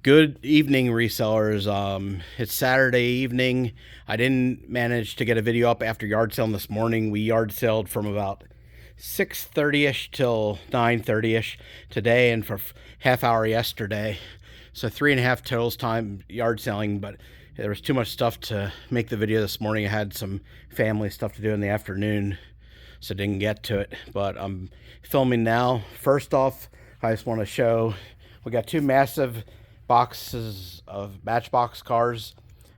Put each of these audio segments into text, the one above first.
Good evening, resellers. It's Saturday evening. I didn't manage to get a video up after yard selling this morning. We yard sold from about 6:30ish till 9:30ish today, and for half hour yesterday. So 3.5 totals time yard selling, but there was too much stuff to make the video this morning. I had some family stuff to do in the afternoon, so didn't get to it. But I'm filming now. First off, I just want to show we got two massive boxes of Matchbox cars.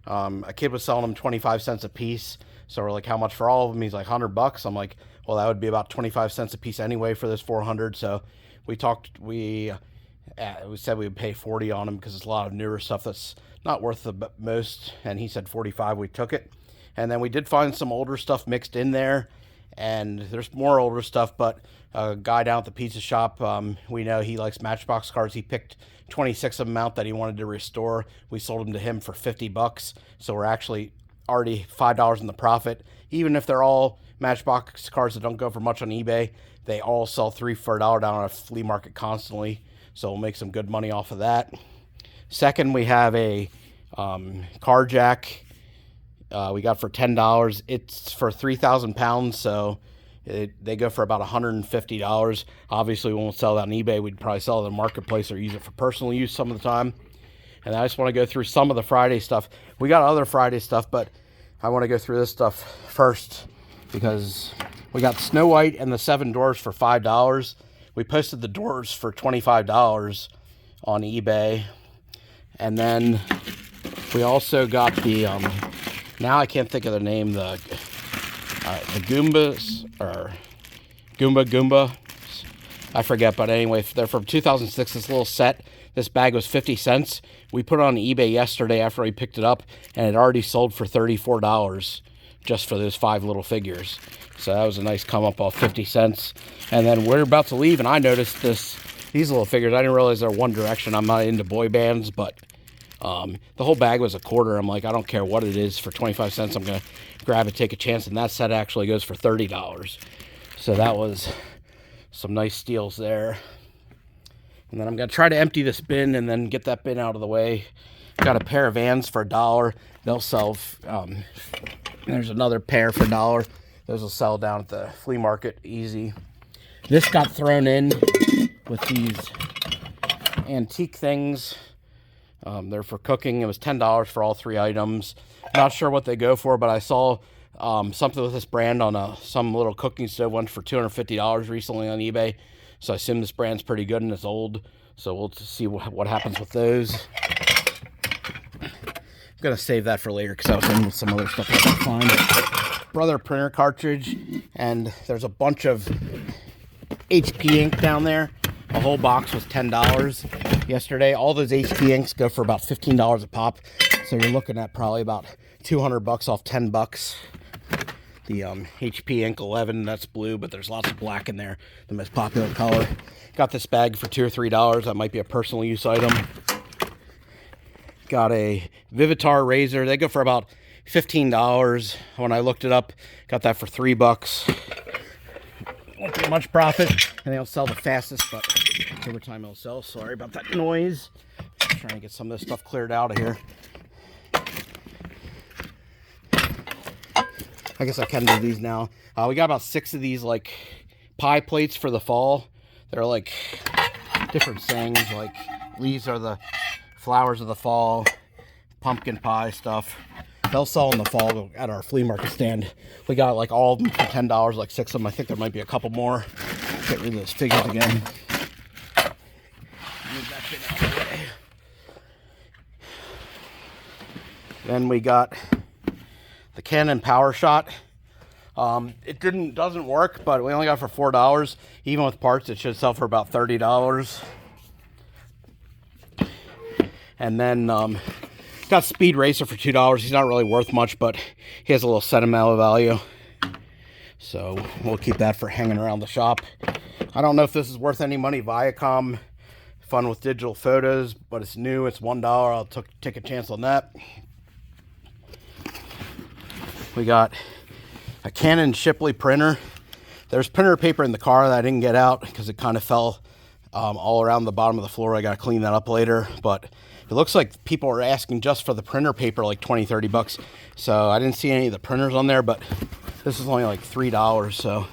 A kid was selling them 25 cents a piece. So we're like, how much for all of them? He's like, $100. I'm like, well, that would be about 25 cents a piece anyway for this 400. So we said we would pay 40 on them because it's a lot of newer stuff that's not worth the most. And he said 45. We took it. And then we did find some older stuff mixed in there. And there's more older stuff, but a guy down at the pizza shop, we know he likes Matchbox cars. He picked 26 of them out that he wanted to restore. We sold them to him for $50, so we're actually already $5 in the profit. Even if they're all Matchbox cars that don't go for much on eBay, they all sell 3 for $1 down on a flea market constantly, so we'll make some good money off of that. Second, we have a car jack. We got for $10. It's for 3,000 pounds, so they go for about $150. Obviously, we won't sell that on eBay. We'd probably sell it in the marketplace or use it for personal use some of the time. And I just want to go through some of the Friday stuff. We got other Friday stuff, but I want to go through this stuff first because we got Snow White and the 7 doors for $5. We posted the doors for $25 on eBay. And then we also got the now I can't think of the name, the Goombas, or Goomba. I forget, but anyway, they're from 2006, this little set. This bag was 50 cents. We put it on eBay yesterday after we picked it up, and it already sold for $34 just for those 5 little figures. So that was a nice come up off 50 cents. And then we're about to leave, and I noticed these little figures. I didn't realize they're One Direction. I'm not into boy bands, but the whole bag was $0.25. I'm like, I don't care what it is. For 25 cents, I'm going to grab it, take a chance. And that set actually goes for $30. So that was some nice steals there. And then I'm going to try to empty this bin and then get that bin out of the way. Got a pair of Vans for $1. They'll sell, there's another pair for $1. Those will sell down at the flea market easy. This got thrown in with these antique things. They're for cooking. It was $10 for all 3 items. Not sure what they go for, but I saw something with this brand on some little cooking stove went for $250 recently on eBay. So I assume this brand's pretty good and it's old. So we'll see what happens with those. I'm going to save that for later because I was in with some other stuff I can find. Brother printer cartridge. And there's a bunch of HP ink down there. A whole box was $10 yesterday. All those HP inks go for about $15 a pop. So you're looking at probably about $200 off $10. The HP ink 11, that's blue, but there's lots of black in there, the most popular color. Got this bag for $2 or $3. That might be a personal use item. Got a Vivitar razor. They go for about $15. When I looked it up, got that for $3. Won't be much profit, and they don't sell the fastest, but over time it'll sell. Sorry about that noise. I'm trying to get some of this stuff cleared out of here. I guess I can do these now. We got about 6 of these like pie plates for the fall. They're like different sayings, like leaves are the flowers of the fall, pumpkin pie stuff. They'll sell in the fall at our flea market stand. We got like all of them for $10, like 6 of them. I think there might be a couple more. Get rid of those figures again. Move that bit out of the way. Then we got the Canon PowerShot. It doesn't work, but we only got it for $4. Even with parts, it should sell for about $30. And then got Speed Racer for $2. He's not really worth much, but he has a little sentimental value. So we'll keep that for hanging around the shop. I don't know if this is worth any money. Viacom, fun with digital photos, but it's new. It's $1. I'll take a chance on that. We got a Canon Shipley printer. There's printer paper in the car that I didn't get out because it kind of fell all around the bottom of the floor. I got to clean that up later, but it looks like people are asking just for the printer paper like 20-30 bucks. So I didn't see any of the printers on there, but this is only like $3, so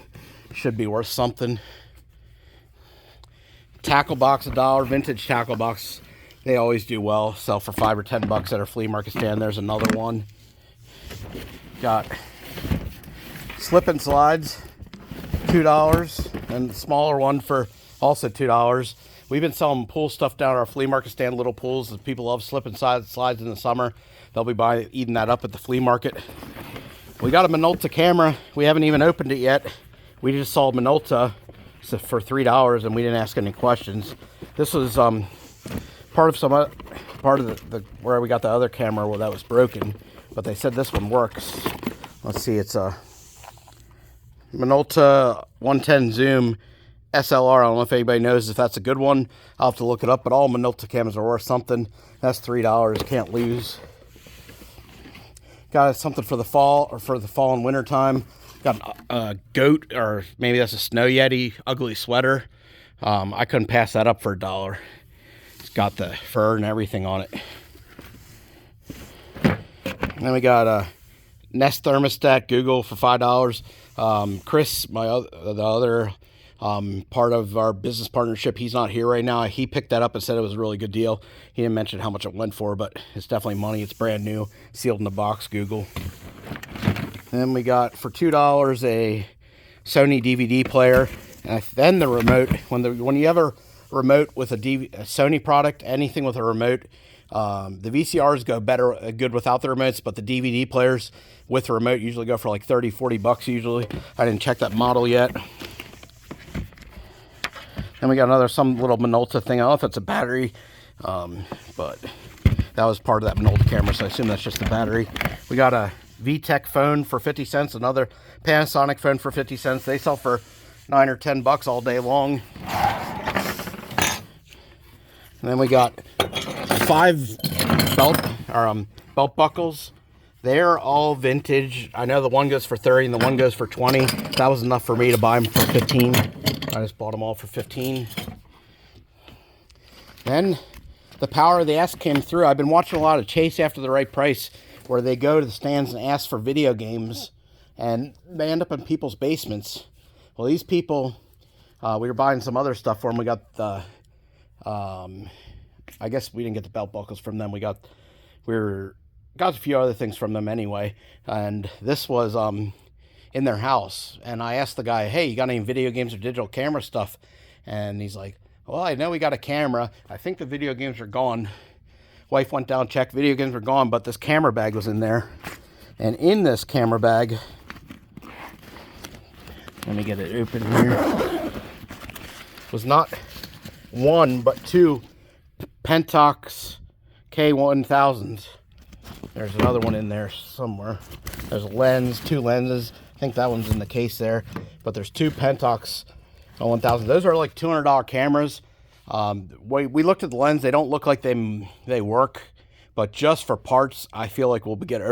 it should be worth something. Tackle box, $1, vintage tackle box. They always do well, sell for $5 or $10 at our flea market stand. There's another one. Got slip and slides, $2, and the smaller one for also $2. We've been selling pool stuff down at our flea market stand, little pools. People love slip and slides in the summer. They'll be eating that up at the flea market. We got a Minolta camera. We haven't even opened it yet. We just saw Minolta for $3, and we didn't ask any questions. This was part of the where we got the other camera where that was broken, but they said this one works. Let's see, it's a Minolta 110 zoom SLR. I don't know if anybody knows if that's a good one. I'll have to look it up, but all Minolta cameras are worth something. That's $3, can't lose. Got something for the fall and winter time. Got a goat, or maybe that's a Snow Yeti ugly sweater. I couldn't pass that up for $1. It's got the fur and everything on it. And then we got a Nest thermostat Google for $5. Chris, the other part of our business partnership, he's not here right now. He picked that up and said it was a really good deal. He didn't mention how much it went for, but it's definitely money. It's brand new, sealed in the box, Google. And then we got for $2 a Sony DVD player, and then the remote. When you have a remote with a Sony product, anything with a remote, the VCRs go good without the remotes, but the DVD players with the remote usually go for like $30-40 usually. I didn't check that model yet. Then we got some little Minolta thing. I don't know if it's a battery, but that was part of that Minolta camera, so I assume that's just the battery. We got a VTech phone for 50 cents, another Panasonic phone for 50 cents. They sell for $9 or $10 all day long. And then we got 5 belt buckles. They're all vintage. I know the one goes for 30 and the one goes for 20. That was enough for me to buy them for 15. I just bought them all for 15. Then the Power of the S came through. I've been watching a lot of Chase After the Right Price, where they go to the stands and ask for video games, and they end up in people's basements. Well, these people, we were buying some other stuff for them. We got the, I guess we didn't get the belt buckles from them. We got a few other things from them anyway. And this was in their house. And I asked the guy, hey, you got any video games or digital camera stuff? And he's like, well, I know we got a camera. I think the video games are gone. Wife went down, checked, video games were gone, but this camera bag was in there. And in this camera bag, let me get it open here, was not one, but 2 Pentax K1000s. There's another one in there somewhere. There's a lens, 2 lenses. I think that one's in the case there. But there's 2 Pentax 1000. Those are like $200 cameras. We looked at the lens. They don't look like they work. But just for parts, I feel like we'll get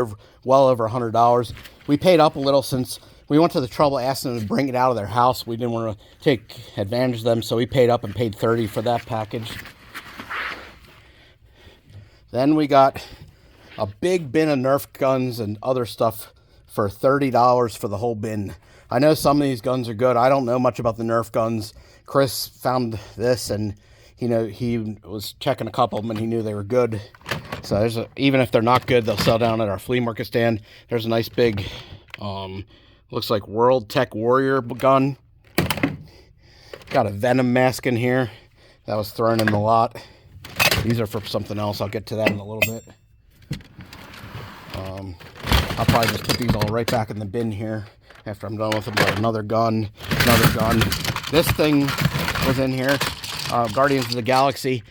well over $100. We paid up a little since we went to the trouble asking them to bring it out of their house. We didn't want to take advantage of them, so we paid up and paid $30 for that package. Then we got a big bin of Nerf guns and other stuff for $30 for the whole bin. I know some of these guns are good. I don't know much about the Nerf guns. Chris found this, and he was checking a couple of them, and he knew they were good. So even if they're not good, they'll sell down at our flea market stand. There's a nice big, looks like World Tech Warrior gun. Got a Venom mask in here that was thrown in the lot. These are for something else. I'll get to that in a little bit. I'll probably just put these all right back in the bin here after I'm done with them. Got another gun. This thing was in here. Guardians of the Galaxy.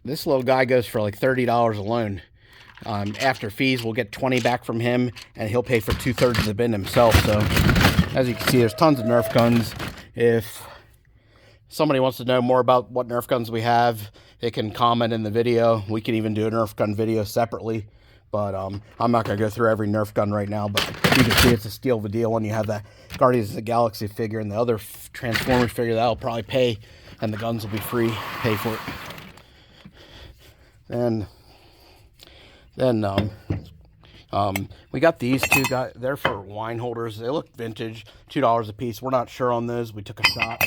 This little guy goes for like $30 alone. After fees, we'll get $20 back from him, and he'll pay for 2/3 of the bin himself. So, as you can see, there's tons of Nerf guns. If somebody wants to know more about what Nerf guns we have, they can comment in the video. We can even do a Nerf gun video separately. But I'm not going to go through every Nerf gun right now, but you can see it's a steal of a deal when you have that Guardians of the Galaxy figure and the other Transformers figure. That'll probably pay, and the guns will be free. Pay for it. Then we got these two guys. They're for wine holders. They look vintage, $2 a piece. We're not sure on those. We took a shot.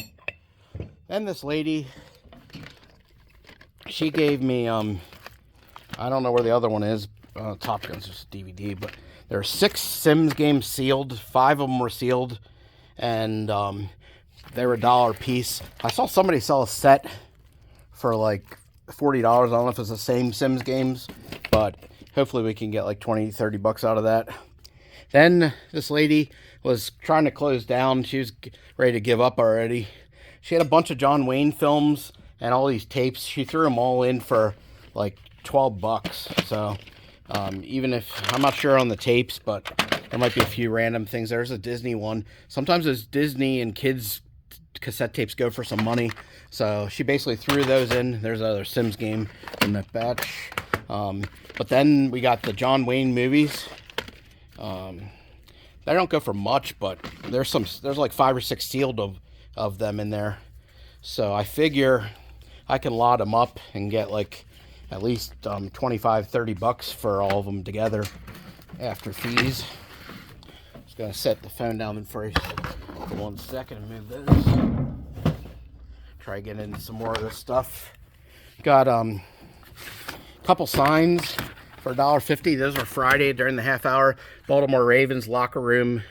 And this lady, she gave me, I don't know where the other one is. Top Gun's just DVD, but there are 6 Sims games sealed. 5 of them were sealed, and they were $1 a piece. I saw somebody sell a set for like $40. I don't know if it's the same Sims games, but hopefully we can get like 20, 30 bucks out of that. Then this lady was trying to close down. She was ready to give up already. She had a bunch of John Wayne films and all these tapes. She threw them all in for like 12 bucks. So even if, I'm not sure on the tapes, but there might be a few random things. There's a Disney one. Sometimes those Disney and kids cassette tapes go for some money. So she basically threw those in. There's another Sims game in that batch. But then we got the John Wayne movies. They don't go for much, but there's like 5 or 6 sealed of them in there. So I figure I can lot them up and get like at least 25, 30 bucks for all of them together after fees. Just gonna set the phone down for 1 second and move this. Try getting into some more of this stuff. Got a couple signs for $1.50. Those were Friday during the half hour. Baltimore Ravens locker room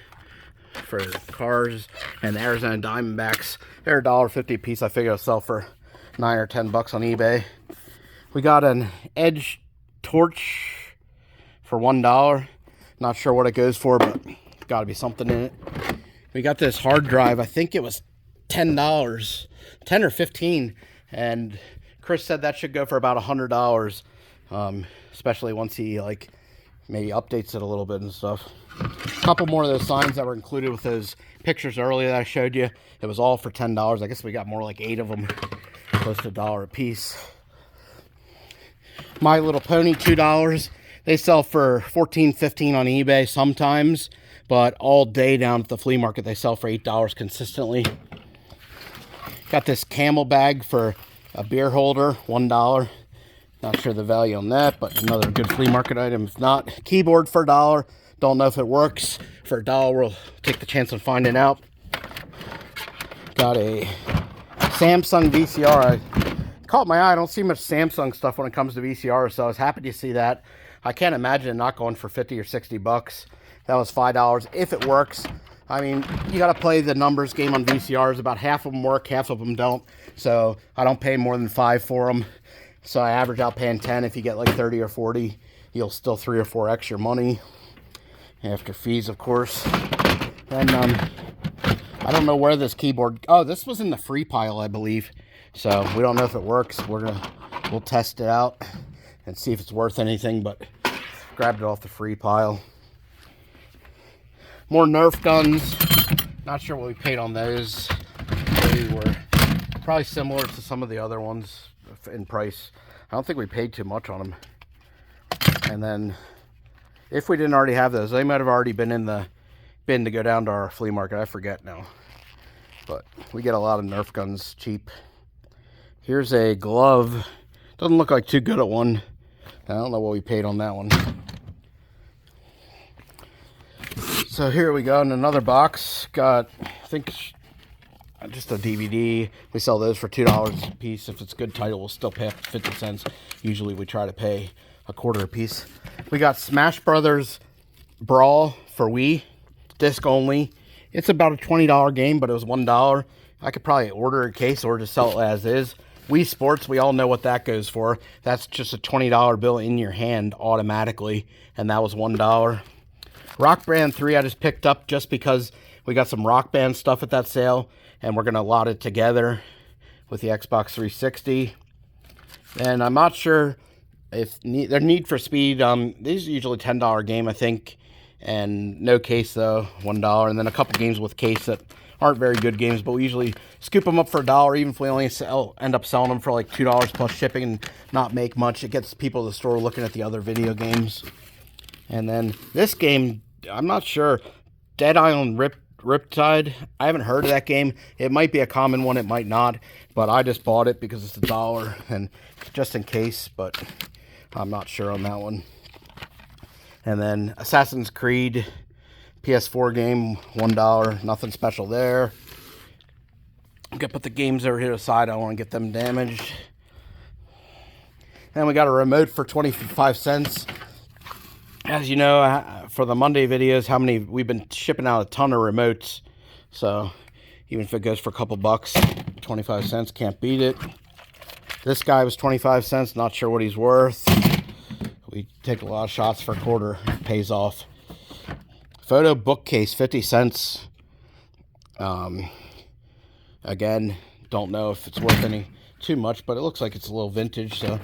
for the Cars and the Arizona Diamondbacks. They're $1.50 a piece. I figure I'll sell for 9 or 10 bucks on eBay. We got an Edge torch for $1. Not sure what it goes for, but got to be something in it. We got this hard drive. I think it was $10, 10 or 15, and Chris said that should go for about $100, especially once he like maybe updates it a little bit and stuff. A couple more of those signs that were included with those pictures earlier that I showed you. It was all for $10. I guess we got more like 8 of them, close to $1 a piece. My Little Pony, $2. They sell for $14, $15 on eBay sometimes, but all day down at the flea market they sell for $8 consistently. Got this camel bag for a beer holder, $1. Not sure the value on that, but another good flea market item. If not, keyboard for $1. Don't know if it works. For $1, we'll take the chance on finding out. Got a Samsung VCR. Caught my eye. I don't see much Samsung stuff when it comes to VCR, so I was happy to see that. I can't imagine it not going for 50 or 60 bucks. That was $5 if it works. I mean, you got to play the numbers game on VCRs. About half of them work, half of them don't. So I don't pay more than $5 for them. So I average out paying $10. If you get like 30 or 40, you'll still 3 or 4 extra money after fees, of course. And I don't know where this keyboard. Oh, this was in the free pile, I believe. So we don't know if it works. We'll test it out and see if it's worth anything. But grabbed it off the free pile. More Nerf guns. Not sure what we paid on those. They were probably similar to some of the other ones in price. I don't think we paid too much on them. And then, if we didn't already have those, they might have already been in the bin to go down to our flea market. I forget now. But we get a lot of Nerf guns cheap. Here's a glove. Doesn't look like too good at one. I don't know what we paid on that one. So here we go in another box. Got, I think, just a DVD. We sell those for $2 a piece. If it's a good title, we'll still pay up to 50 cents. Usually we try to pay a quarter a piece. We got Smash Brothers Brawl for Wii, disc only. It's about a $20 game, but it was $1. I could probably order a case or just sell it as is. Wii Sports, we all know what that goes for. That's just a $20 bill in your hand automatically, and that was $1. Rock Band 3 I just picked up just because we got some Rock Band stuff at that sale, and we're going to lot it together with the Xbox 360. And I'm not sure if they're Need for Speed. These are usually $10 game, I think, and no case though, $1. And then a couple games with case that aren't very good games, but we usually scoop them up for $1, even if we only end up selling them for like $2 plus shipping and not make much. It gets people to the store looking at the other video games. And then this game, I'm not sure. Dead Island Riptide. I haven't heard of that game. It might be a common one, it might not. But I just bought it because it's $1 and just in case, but I'm not sure on that one. And then Assassin's Creed PS4 game, $1. Nothing special there. I'm gonna put the games over here aside. I don't want to get them damaged. Then we got a remote for 25 cents. As you know, for the Monday videos, we've been shipping out a ton of remotes. So even if it goes for a couple bucks, 25 cents, can't beat it. This guy was 25 cents, not sure what he's worth. We take a lot of shots for a quarter, it pays off. Photo bookcase, 50 cents. Again, don't know if it's worth too much, but it looks like it's a little vintage, so.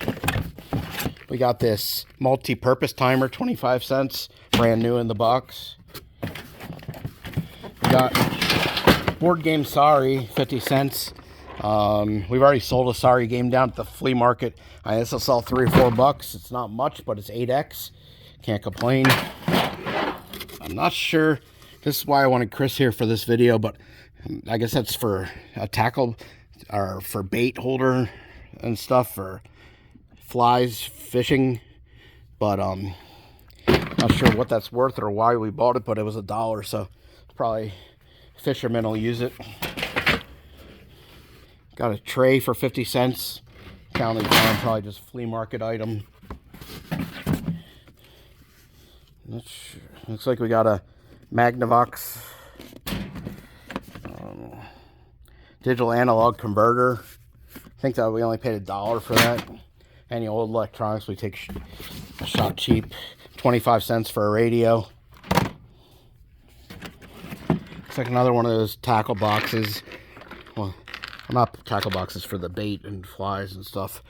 We got this multi-purpose timer, 25 cents, brand new in the box. We got board game Sorry, 50 cents. We've already sold a Sorry game down at the flea market. I guess I'll sell $3 or $4. It's not much, but it's 8X. Can't complain. I'm not sure. This is why I wanted Chris here for this video, but I guess that's for a tackle or for bait holder and stuff for flies, fishing, but not sure what that's worth or why we bought it, but it was $1, so probably fishermen will use it. Got a tray for 50 cents. County Farm, probably just flea market item. Looks like we got a Magnavox digital analog converter. I think that we only paid $1 for that. Any old electronics, we take a shot cheap. 25 cents for a radio. Looks like another one of those tackle boxes. Well, not tackle boxes for the bait and flies and stuff,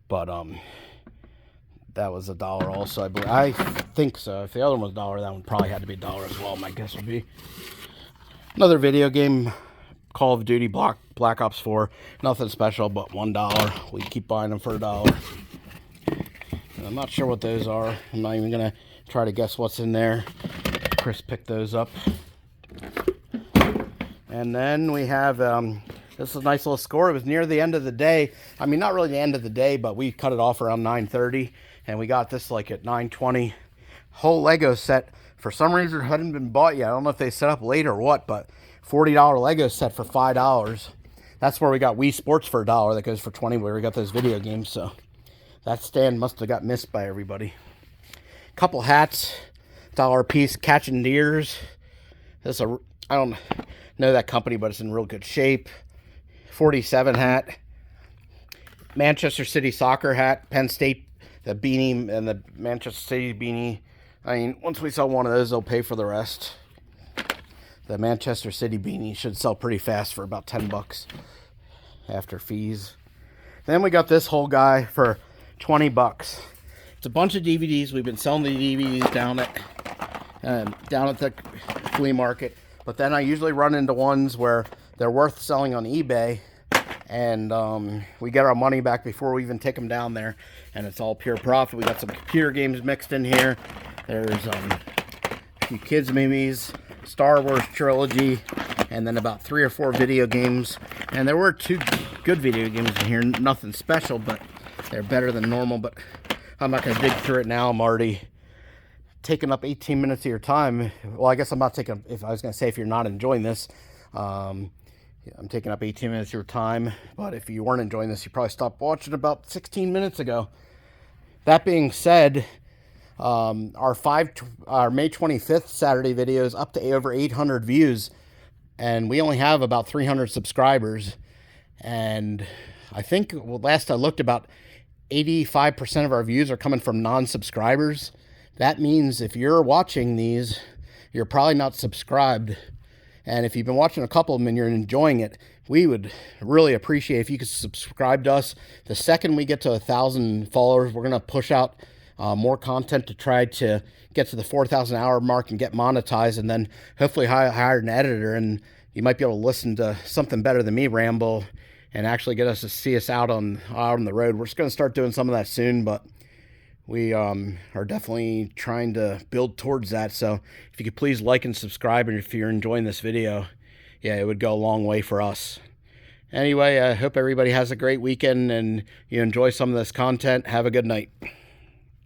but that was $1 also. I think so. If the other one was $1, that one probably had to be $1 as well. My guess would be another video game. Call of Duty Black Ops 4. Nothing special, but $1. We keep buying them for $1. I'm not sure what those are. I'm not even going to try to guess what's in there. Chris picked those up. And then we have, this is a nice little score. It was near the end of the day. I mean, not really the end of the day, but we cut it off around 9:30. And we got this like at 9:20. Whole Lego set. For some reason, it hadn't been bought yet. I don't know if they set up late or what, but $40 Lego set for $5. That's where we got Wii Sports for $1. That goes for $20 where we got those video games, so. That stand must have got missed by everybody. Couple hats, $1 a piece. Catching Deers. I don't know that company, but it's in real good shape. 47 hat. Manchester City soccer hat. Penn State, the beanie and the Manchester City beanie. I mean, once we sell one of those, they'll pay for the rest. The Manchester City beanie should sell pretty fast for about $10 after fees. Then we got this whole guy for $20. It's a bunch of DVDs. We've been selling the DVDs down at the flea market, but then I usually run into ones where they're worth selling on eBay, and we get our money back before we even take them down there, and it's all pure profit. We got some computer games mixed in here. There's a few kids movies, Star Wars trilogy, and then about 3 or 4 video games. And there were 2 good video games in here. Nothing special, but they're better than normal, but I'm not going to dig through it now. I'm already taking up 18 minutes of your time. Well, I guess I'm not taking, if I was going to say if you're not enjoying this, I'm taking up 18 minutes of your time. But if you weren't enjoying this, you probably stopped watching about 16 minutes ago. That being said, our May 25th Saturday video is up to over 800 views. And we only have about 300 subscribers. And I think, well, last I looked, about 85% of our views are coming from non-subscribers. That means if you're watching these, you're probably not subscribed. And if you've been watching a couple of them and you're enjoying it, we would really appreciate if you could subscribe to us. The second we get to 1,000 followers, we're going to push out more content to try to get to the 4,000 hour mark and get monetized, and then hopefully hire an editor, and you might be able to listen to something better than me ramble and actually get us to see us out on the road. We're just going to start doing some of that soon, but we are definitely trying to build towards that. So if you could please like and subscribe, and if you're enjoying this video, yeah, it would go a long way for us. Anyway, I hope everybody has a great weekend and you enjoy some of this content. Have a good night.